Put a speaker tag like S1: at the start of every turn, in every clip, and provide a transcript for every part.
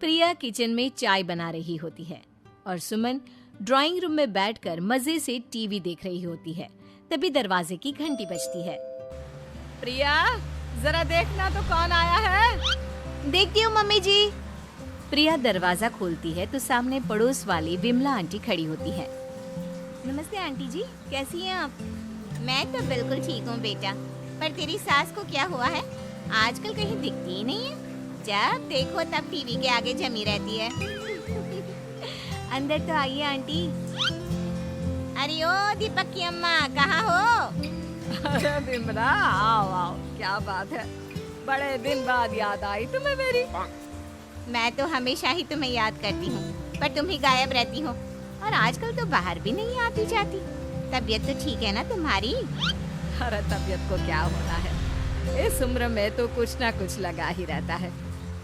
S1: प्रिया kitchen में चाय बना रही होती है और सुमन ड्राइंग रूम में बैठकर मजे से टीवी देख रही होती है। तभी दरवाजे की घंटी बजती है। प्रिया, जरा देखना तो कौन आया है। देखती हूँ मम्मी जी। प्रिया दरवाजा खोलती है तो सामने पड़ोस वाली विमला आंटी खड़ी होती है। नमस्ते आंटी जी, कैसी हैं आप?
S2: मैं तो बिल्कुल ठीक हूँ बेटा, पर तेरी सास को क्या हुआ है? आजकल कहीं दिखती ही नहीं है। जब देखो तब टीवी के आगे जमी रहती है।
S1: अंदर तो आइए आंटी।
S2: अरे ओ दीपक की अम्मा, कहाँ हो?
S3: अरे विमला, आओ आओ, क्या बात है, बड़े दिन बाद याद आई तुम्हें मेरी।
S2: मैं तो हमेशा ही तुम्हें याद करती हूँ, पर तुम ही गायब रहती हो और आजकल तो बाहर भी नहीं आती जाती। तबीयत तो ठीक है ना तुम्हारी?
S3: अरे तबीयत को क्या होना है, इस उम्र में तो कुछ ना कुछ लगा ही रहता है।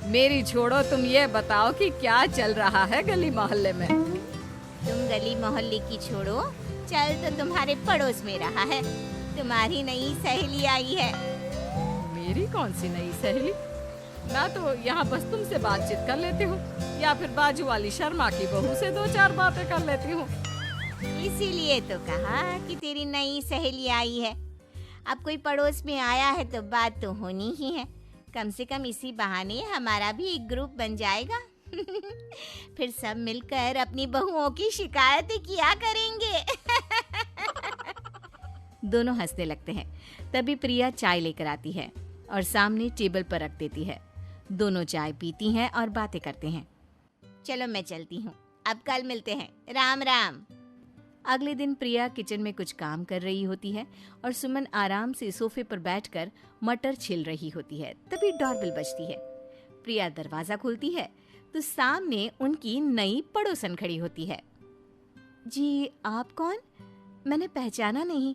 S3: मेरी छोड़ो, तुम ये बताओ कि क्या चल रहा है गली मोहल्ले में।
S2: तुम गली मोहल्ले की छोड़ो, चल तो तुम्हारे पड़ोस में रहा है। तुम्हारी नई सहेली आई है।
S3: मेरी कौन सी नई सहेली? मैं तो यहाँ बस तुमसे बातचीत कर लेती हूँ या फिर बाजू वाली शर्मा की बहू से दो चार बातें कर लेती हूँ।
S2: इसीलिए तो कहा कि तेरी नई सहेली आई है। अब कोई पड़ोस में आया है तो बात तो होनी ही है। कम से कम इसी बहाने हमारा भी एक ग्रुप बन जाएगा। फिर सब मिलकर अपनी बहुओं की शिकायतें किया करेंगे।
S1: दोनों हंसने लगते हैं। तभी प्रिया चाय लेकर आती है और सामने टेबल पर रख देती है। दोनों चाय पीती हैं और बातें करते हैं।
S2: चलो मैं चलती हूँ, अब कल मिलते हैं। राम राम।
S1: अगले दिन प्रिया किचन में कुछ काम कर रही होती है और सुमन आराम से सोफे पर बैठकर मटर छिल रही होती है। तभी डोरबेल बजती है। प्रिया दरवाजा खोलती है तो सामने उनकी नई पड़ोसन खड़ी होती है। जी, आप कौन? मैंने पहचाना नहीं।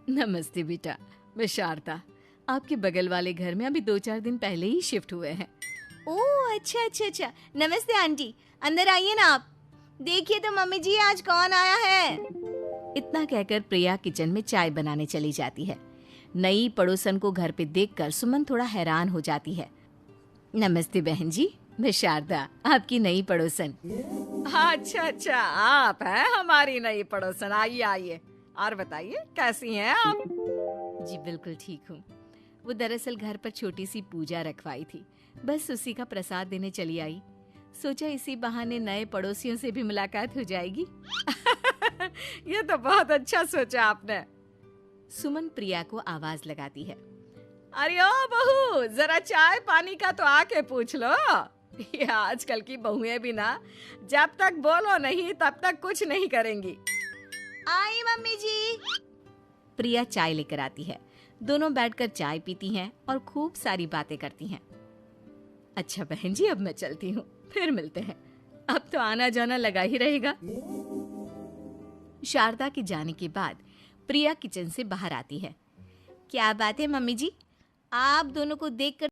S1: नमस्ते बेटा, मैं शारदा, आपके बगल वाले घर में अभी 2-4 दिन पहले ही शिफ्ट हुए हैं।
S2: ओह अच्छा। नमस्ते आंटी, अंदर आइए ना आप। देखिए तो मम्मी जी, आज कौन आया है।
S1: इतना कहकर प्रिया किचन में चाय बनाने चली जाती है। नई पड़ोसन को घर पे देखकर सुमन थोड़ा हैरान हो जाती है। नमस्ते बहन जी, मैं शारदा, आपकी नई पड़ोसन।
S3: अच्छा, आप हैं हमारी नई पड़ोसन। आइए आइए, और बताइए कैसी हैं आप?
S1: जी बिल्कुल ठीक हूँ। वो दरअसल घर पर छोटी सी पूजा रखवाई थी, बस उसी का प्रसाद देने चली आई। सोचा इसी बहाने नए पड़ोसियों से भी मुलाकात हो जाएगी।
S3: ये तो बहुत अच्छा सोचा आपने।
S1: सुमन प्रिया को आवाज लगाती है।
S3: अरे ओ बहू, जरा चाय पानी का तो आके पूछ लो। ये आजकल की बहुएं भी ना, जब तक बोलो नहीं तब तक कुछ नहीं करेंगी।
S2: आई मम्मी जी।
S1: प्रिया चाय लेकर आती है। दोनों बैठकर चाय पीती हैं और खूब सारी बातें करती हैं। अच्छा बहन जी, अब मैं चलती हूँ, फिर मिलते हैं। अब तो आना जाना लगा ही रहेगा। शारदा के जाने के बाद प्रिया किचन से बाहर आती है।
S2: क्या बात है मम्मी जी, आप दोनों को देखकर